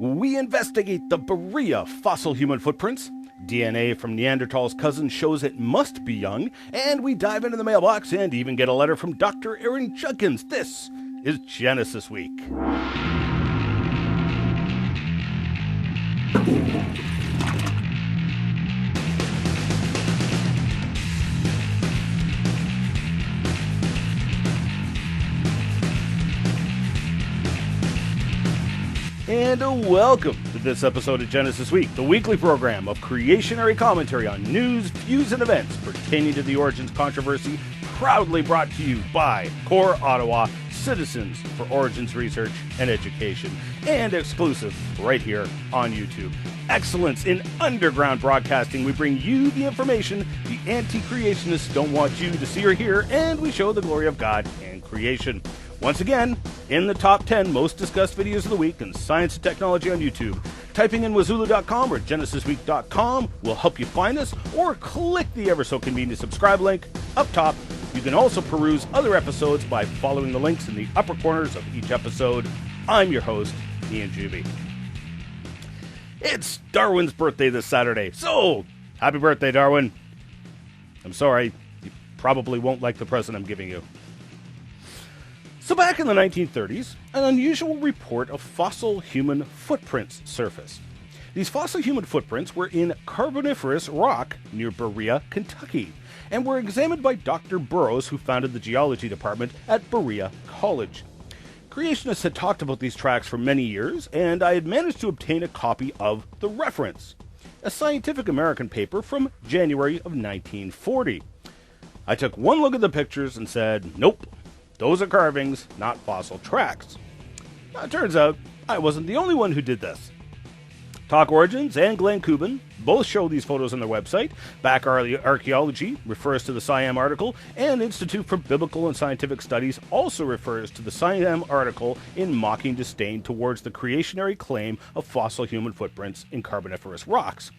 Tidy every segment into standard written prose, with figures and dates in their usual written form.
We investigate the Berea fossil human footprints. DNA from Neanderthals' cousins shows it must be young, and we dive into the mailbox and even get a letter from Dr. Aaron Judkins. This is Genesis Week. And welcome to this episode of Genesis Week, the weekly program of creationary commentary on news, views, and events pertaining to the Origins controversy, proudly brought to you by Core Ottawa, Citizens for Origins Research and Education, and exclusive right here on YouTube. Excellence in underground broadcasting. We bring you the information the anti-creationists don't want you to see or hear, and we show the glory of God and creation. Once again, in the top 10 most discussed videos of the week in science and technology on YouTube. Typing in wazulu.com or genesisweek.com will help you find us, or click the ever so convenient subscribe link up top. You can also peruse other episodes by following the links in the upper corners of each episode. I'm your host, Ian Juby. It's Darwin's birthday this Saturday, so happy birthday, Darwin. I'm sorry, you probably won't like the present I'm giving you. So back in the 1930s, an unusual report of fossil human footprints surfaced. These fossil human footprints were in Carboniferous rock near Berea, Kentucky, and were examined by Dr. Burroughs, who founded the geology department at Berea College. Creationists had talked about these tracks for many years, and I had managed to obtain a copy of the reference, a Scientific American paper from January of 1940. I took one look at the pictures and said, nope. Those are carvings, not fossil tracks. Now, it turns out I wasn't the only one who did this. Talk Origins and Glenn Kubin both show these photos on their website. Back Archaeology refers to the Siam article, and Institute for Biblical and Scientific Studies also refers to the Siam article in mocking disdain towards the creationary claim of fossil human footprints in Carboniferous rocks.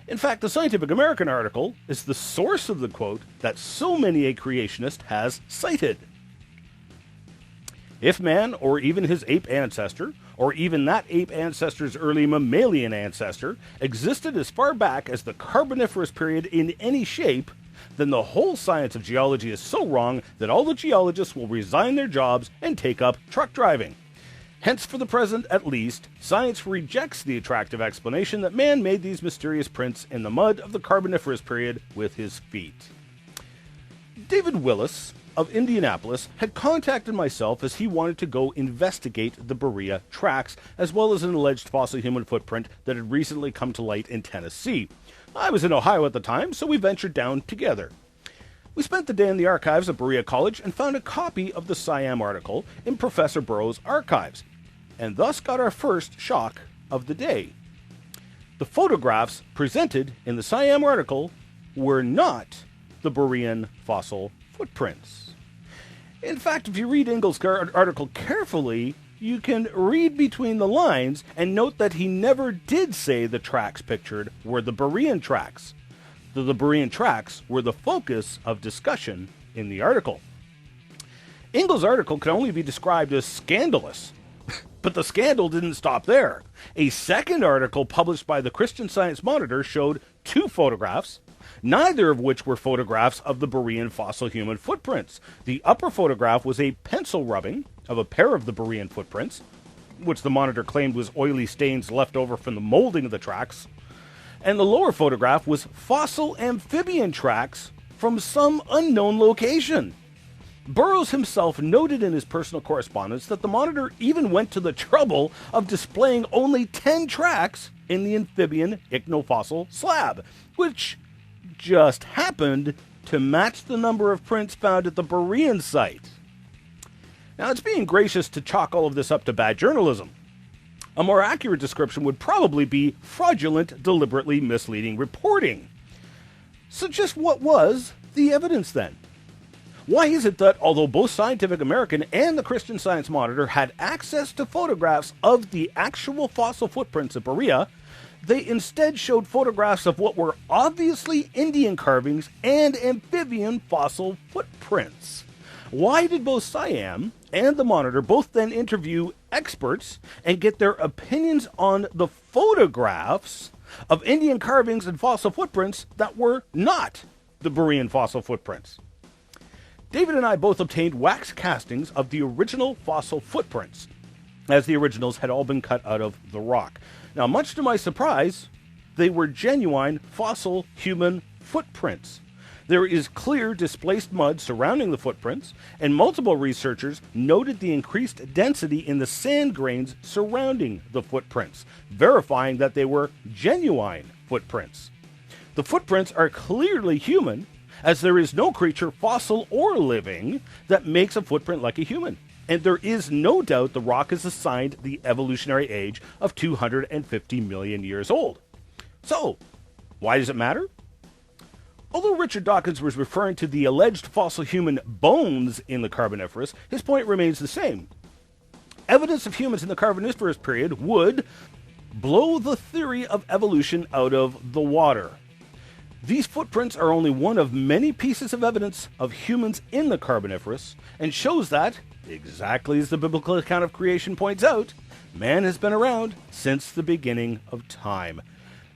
In fact, the Scientific American article is the source of the quote that so many a creationist has cited. If man, or even his ape ancestor, or even that ape ancestor's early mammalian ancestor, existed as far back as the Carboniferous period in any shape, then the whole science of geology is so wrong that all the geologists will resign their jobs and take up truck driving. Hence, for the present at least, science rejects the attractive explanation that man made these mysterious prints in the mud of the Carboniferous period with his feet. David Willis of Indianapolis had contacted myself as he wanted to go investigate the Berea tracks, as well as an alleged fossil human footprint that had recently come to light in Tennessee. I was in Ohio at the time, so we ventured down together. We spent the day in the archives of Berea College and found a copy of the Siam article in Professor Burroughs' archives, and thus got our first shock of the day. The photographs presented in the Siam article were not the Berean fossil footprints. In fact, if you read Ingalls' article carefully, you can read between the lines and note that he never did say the tracks pictured were the Berean tracks. The Berean tracks were the focus of discussion in the article. Ingalls' article can only be described as scandalous, but the scandal didn't stop there. A second article published by the Christian Science Monitor showed two photographs, neither of which were photographs of the Berean fossil human footprints. The upper photograph was a pencil rubbing of a pair of the Berean footprints, which the Monitor claimed was oily stains left over from the molding of the tracks, and the lower photograph was fossil amphibian tracks from some unknown location. Burroughs himself noted in his personal correspondence that the Monitor even went to the trouble of displaying only 10 tracks in the amphibian ichthofossil slab, which just happened to match the number of prints found at the Berean site. Now, it's being gracious to chalk all of this up to bad journalism. A more accurate description would probably be fraudulent, deliberately misleading reporting. So just what was the evidence then? Why is it that although both Scientific American and the Christian Science Monitor had access to photographs of the actual fossil footprints at Berea, they instead showed photographs of what were obviously Indian carvings and amphibian fossil footprints? Why did both Siam and the Monitor both then interview experts and get their opinions on the photographs of Indian carvings and fossil footprints that were not the Berean fossil footprints. David and I both obtained wax castings of the original fossil footprints, as the originals had all been cut out of the rock. Now, much to my surprise, they were genuine fossil human footprints. There is clear displaced mud surrounding the footprints, and multiple researchers noted the increased density in the sand grains surrounding the footprints, verifying that they were genuine footprints. The footprints are clearly human, as there is no creature, fossil or living, that makes a footprint like a human. And there is no doubt the rock is assigned the evolutionary age of 250 million years old. So, why does it matter? Although Richard Dawkins was referring to the alleged fossil human bones in the Carboniferous, his point remains the same. Evidence of humans in the Carboniferous period would blow the theory of evolution out of the water. These footprints are only one of many pieces of evidence of humans in the Carboniferous, and shows that, exactly as the biblical account of creation points out, man has been around since the beginning of time.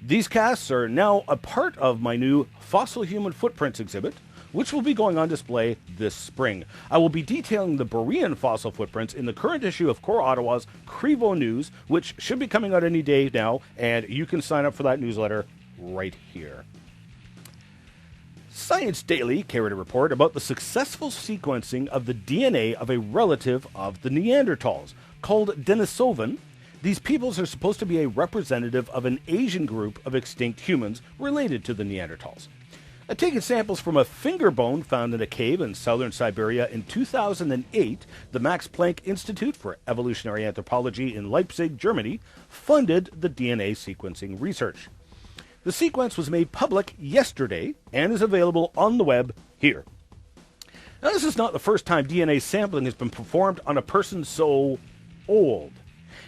These casts are now a part of my new Fossil Human Footprints exhibit, which will be going on display this spring. I will be detailing the Berean fossil footprints in the current issue of Core Ottawa's Crevo News, which should be coming out any day now, and you can sign up for that newsletter right here. Science Daily carried a report about the successful sequencing of the DNA of a relative of the Neanderthals, called Denisovan. These peoples are supposed to be a representative of an Asian group of extinct humans related to the Neanderthals. Taking samples from a finger bone found in a cave in southern Siberia in 2008, the Max Planck Institute for Evolutionary Anthropology in Leipzig, Germany, funded the DNA sequencing research. The sequence was made public yesterday and is available on the web here. Now, this is not the first time DNA sampling has been performed on a person so old.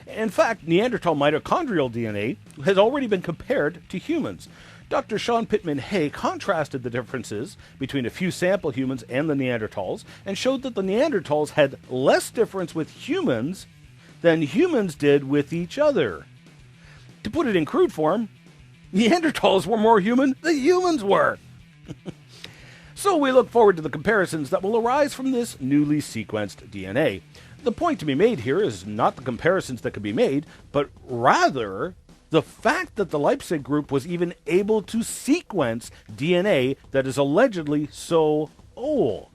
In fact, Neanderthal mitochondrial DNA has already been compared to humans. Dr. Sean Pittman Hay contrasted the differences between a few sample humans and the Neanderthals and showed that the Neanderthals had less difference with humans than humans did with each other. To put it in crude form, Neanderthals were more human than humans were. So we look forward to the comparisons that will arise from this newly sequenced DNA. The point to be made here is not the comparisons that can be made, but rather the fact that the Leipzig group was even able to sequence DNA that is allegedly so old.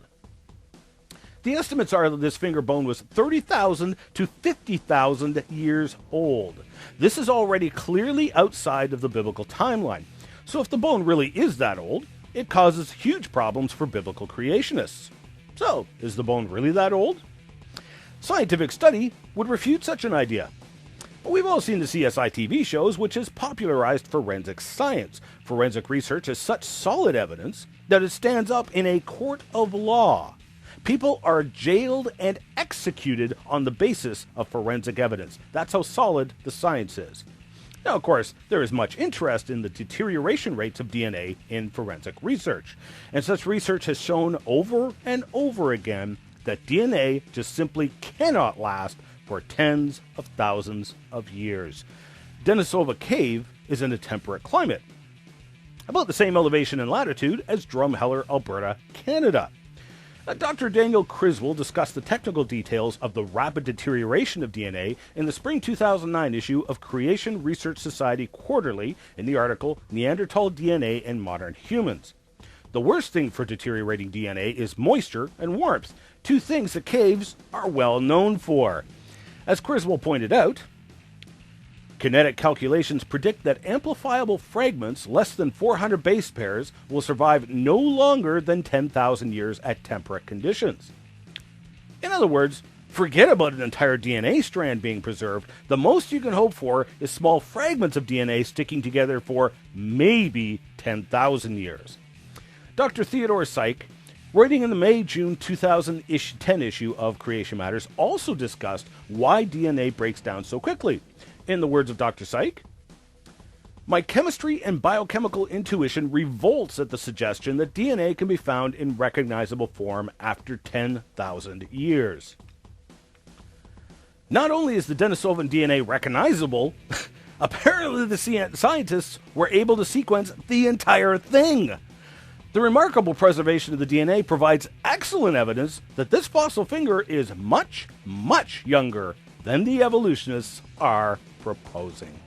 The estimates are that this finger bone was 30,000 to 50,000 years old. This is already clearly outside of the biblical timeline. So if the bone really is that old, it causes huge problems for biblical creationists. So, is the bone really that old? Scientific study would refute such an idea. We've all seen the CSI TV shows, which has popularized forensic science. Forensic research is such solid evidence that it stands up in a court of law. People are jailed and executed on the basis of forensic evidence. That's how solid the science is. Now, of course, there is much interest in the deterioration rates of DNA in forensic research. And such research has shown over and over again that DNA just simply cannot last for tens of thousands of years. Denisova Cave is in a temperate climate, about the same elevation and latitude as Drumheller, Alberta, Canada. Dr. Daniel Criswell discussed the technical details of the rapid deterioration of DNA in the spring 2009 issue of Creation Research Society Quarterly in the article Neanderthal DNA and Modern Humans. The worst thing for deteriorating DNA is moisture and warmth, two things that caves are well known for. As Criswell pointed out, kinetic calculations predict that amplifiable fragments less than 400 base pairs will survive no longer than 10,000 years at temperate conditions. In other words, forget about an entire DNA strand being preserved. The most you can hope for is small fragments of DNA sticking together for maybe 10,000 years. Dr. Theodore Syke, writing in the May-June 2010 issue of Creation Matters, also discussed why DNA breaks down so quickly. In the words of Dr. Syke, "My chemistry and biochemical intuition revolts at the suggestion that DNA can be found in recognizable form after 10,000 years. Not only is the Denisovan DNA recognizable, apparently the scientists were able to sequence the entire thing. The remarkable preservation of the DNA provides excellent evidence that this fossil finger is much, much younger than the evolutionists are proposing.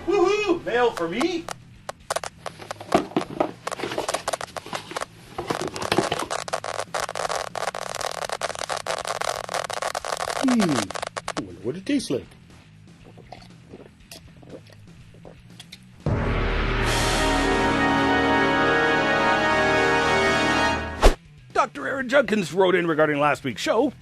Woohoo! Mail for me? I wonder what it tastes like. Dr. Aaron Judkins wrote in regarding last week's show.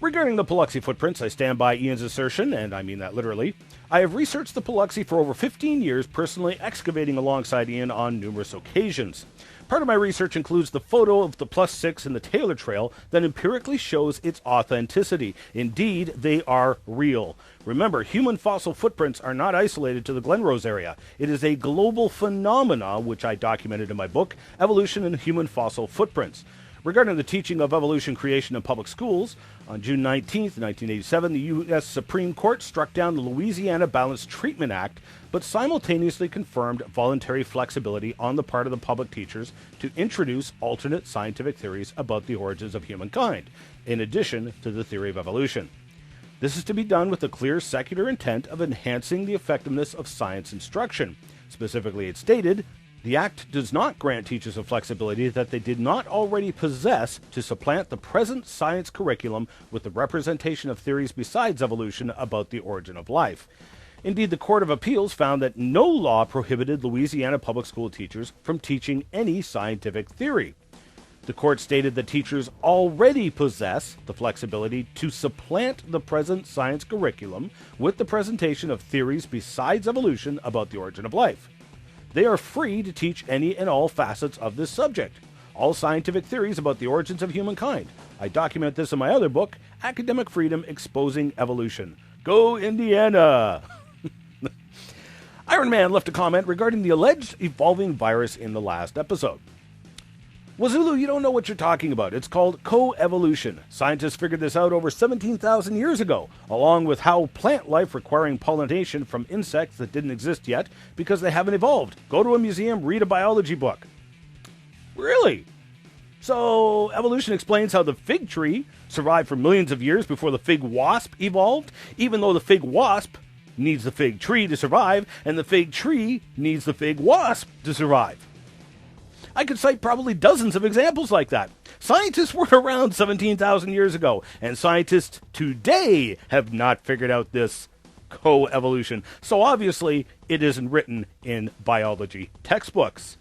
Regarding the Paluxy footprints, I stand by Ian's assertion, and I mean that literally. I have researched the Paluxy for over 15 years, personally excavating alongside Ian on numerous occasions. Part of my research includes the photo of the +6 in the Taylor Trail that empirically shows its authenticity. Indeed, they are real. Remember, human fossil footprints are not isolated to the Glenrose area. It is a global phenomenon, which I documented in my book, Evolution and Human Fossil Footprints. Regarding the teaching of evolution creation in public schools, on June 19, 1987, the U.S. Supreme Court struck down the Louisiana Balanced Treatment Act, but simultaneously confirmed voluntary flexibility on the part of the public teachers to introduce alternate scientific theories about the origins of humankind, in addition to the theory of evolution. This is to be done with the clear secular intent of enhancing the effectiveness of science instruction. Specifically, it stated, the Act does not grant teachers a flexibility that they did not already possess to supplant the present science curriculum with the representation of theories besides evolution about the origin of life. Indeed, the Court of Appeals found that no law prohibited Louisiana public school teachers from teaching any scientific theory. The court stated that teachers already possess the flexibility to supplant the present science curriculum with the presentation of theories besides evolution about the origin of life. They are free to teach any and all facets of this subject, all scientific theories about the origins of humankind. I document this in my other book, Academic Freedom Exposing Evolution. Go Indiana! Iron Man left a comment regarding the alleged evolving virus in the last episode. Wazulu, you don't know what you're talking about. It's called coevolution. Scientists figured this out over 17,000 years ago, along with how plant life requiring pollination from insects that didn't exist yet because they haven't evolved. Go to a museum, read a biology book. Really? So, evolution explains how the fig tree survived for millions of years before the fig wasp evolved, even though the fig wasp needs the fig tree to survive, and the fig tree needs the fig wasp to survive. I could cite probably dozens of examples like that. Scientists were around 17,000 years ago, and scientists today have not figured out this coevolution. So obviously, it isn't written in biology textbooks.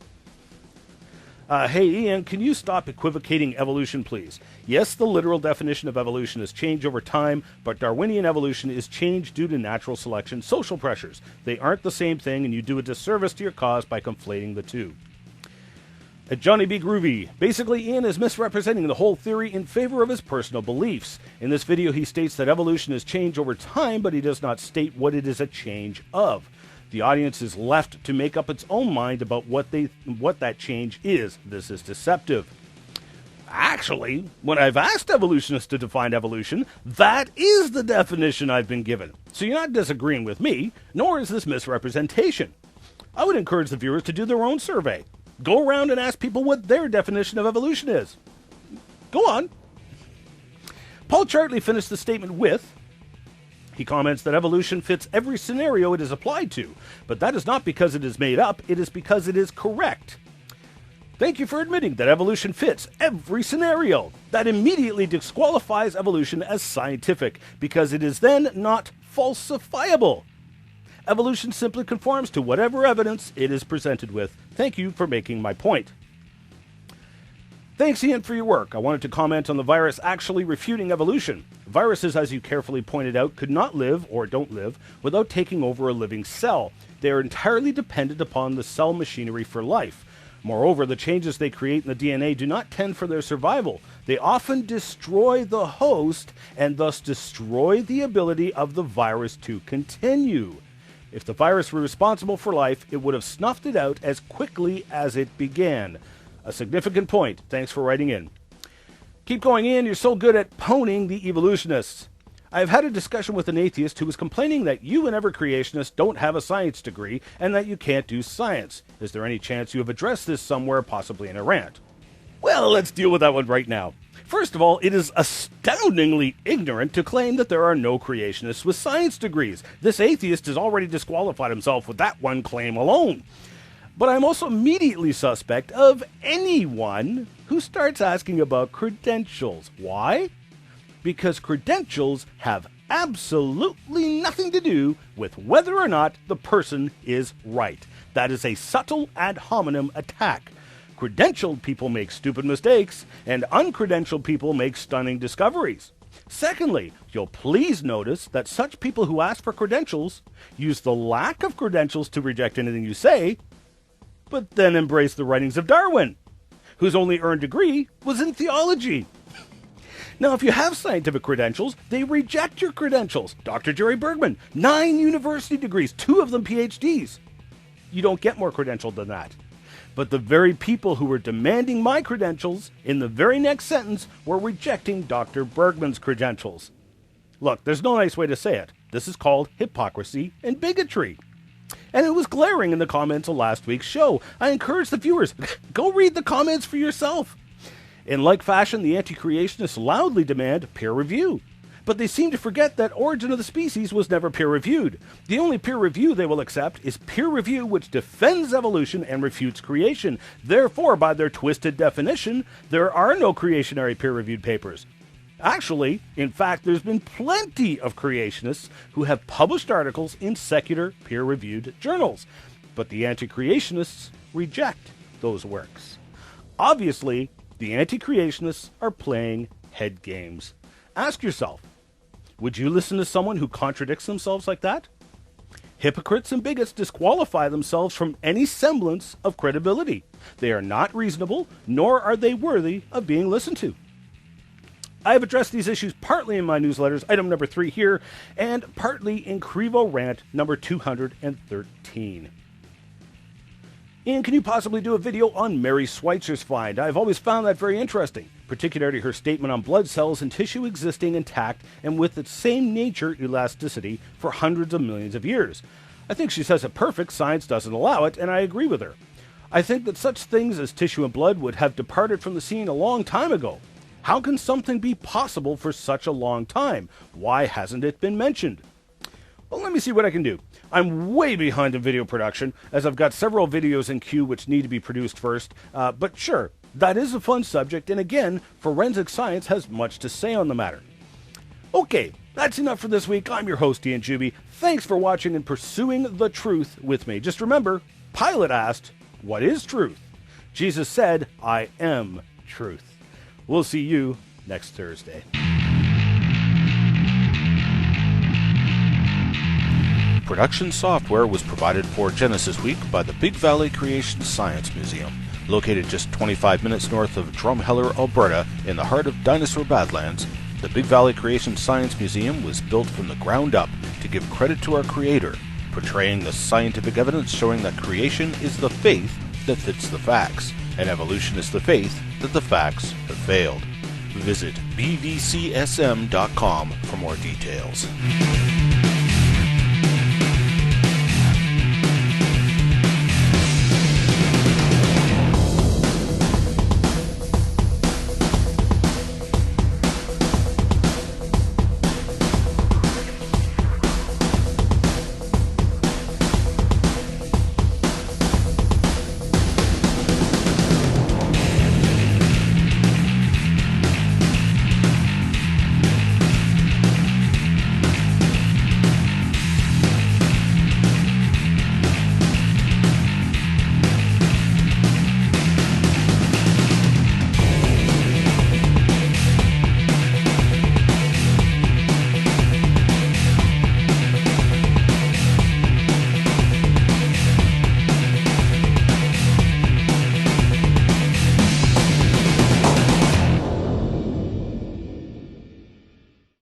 Hey, Ian, can you stop equivocating evolution, please? Yes, the literal definition of evolution is change over time, but Darwinian evolution is change due to natural selection, social pressures. They aren't the same thing, and you do a disservice to your cause by conflating the two. Johnny B. Groovy. Basically, Ian is misrepresenting the whole theory in favor of his personal beliefs. In this video, he states that evolution is change over time, but he does not state what it is a change of. The audience is left to make up its own mind about what that change is. This is deceptive. Actually, when I've asked evolutionists to define evolution, that is the definition I've been given. So you're not disagreeing with me, nor is this misrepresentation. I would encourage the viewers to do their own survey. Go around and ask people what their definition of evolution is. Go on. Paul Chartley finished the statement with, he comments that evolution fits every scenario it is applied to, but that is not because it is made up, it is because it is correct. Thank you for admitting that evolution fits every scenario. That immediately disqualifies evolution as scientific, because it is then not falsifiable. Evolution simply conforms to whatever evidence it is presented with. Thank you for making my point. Thanks, Ian, for your work. I wanted to comment on the virus actually refuting evolution. Viruses, as you carefully pointed out, could not live, or don't live, without taking over a living cell. They are entirely dependent upon the cell machinery for life. Moreover, the changes they create in the DNA do not tend for their survival. They often destroy the host, and thus destroy the ability of the virus to continue. If the virus were responsible for life, it would have snuffed it out as quickly as it began. A significant point. Thanks for writing in. Keep going in. You're so good at poning the evolutionists. I've had a discussion with an atheist who was complaining that you and every creationist don't have a science degree and that you can't do science. Is there any chance you have addressed this somewhere, possibly in a rant? Well, let's deal with that one right now. First of all, it is astoundingly ignorant to claim that there are no creationists with science degrees. This atheist has already disqualified himself with that one claim alone. But I'm also immediately suspect of anyone who starts asking about credentials. Why? Because credentials have absolutely nothing to do with whether or not the person is right. That is a subtle ad hominem attack. Credentialed people make stupid mistakes, and uncredentialed people make stunning discoveries. Secondly, you'll please notice that such people who ask for credentials use the lack of credentials to reject anything you say, but then embrace the writings of Darwin, whose only earned degree was in theology. Now, if you have scientific credentials, they reject your credentials. Dr. Jerry Bergman, 9 university degrees, 2 of them PhDs. You don't get more credentialed than that. But the very people who were demanding my credentials in the very next sentence were rejecting Dr. Bergman's credentials. Look, there's no nice way to say it. This is called hypocrisy and bigotry. And it was glaring in the comments of last week's show. I encourage the viewers, go read the comments for yourself. In like fashion, the anti-creationists loudly demand peer review. But they seem to forget that Origin of the Species was never peer-reviewed. The only peer review they will accept is peer review which defends evolution and refutes creation. Therefore, by their twisted definition, there are no creationary peer-reviewed papers. Actually, in fact, there's been plenty of creationists who have published articles in secular peer-reviewed journals. But the anti-creationists reject those works. Obviously, the anti-creationists are playing head games. Ask yourself, would you listen to someone who contradicts themselves like that? Hypocrites and bigots disqualify themselves from any semblance of credibility. They are not reasonable, nor are they worthy of being listened to. I have addressed these issues partly in my newsletters, item number 3 here, and partly in Crevo Rant number 213. Ian, can you possibly do a video on Mary Schweitzer's find? I've always found that very interesting, particularly her statement on blood cells and tissue existing intact and with its same nature elasticity for hundreds of millions of years. I think she says it perfect, science doesn't allow it, and I agree with her. I think that such things as tissue and blood would have departed from the scene a long time ago. How can something be possible for such a long time? Why hasn't it been mentioned? Well, let me see what I can do. I'm way behind in video production, as I've got several videos in queue which need to be produced first. But sure, that is a fun subject, and again, forensic science has much to say on the matter. Okay, that's enough for this week. I'm your host, Ian Juby. Thanks for watching and pursuing the truth with me. Just remember, Pilate asked, "What is truth?" Jesus said, "I am truth." We'll see you next Thursday. Production software was provided for Genesis Week by the Big Valley Creation Science Museum, located just 25 minutes north of Drumheller, Alberta, in the heart of Dinosaur Badlands. The Big Valley Creation Science Museum was built from the ground up to give credit to our Creator, portraying the scientific evidence showing that creation is the faith that fits the facts, and evolution is the faith that the facts have failed. Visit bvcsm.com for more details.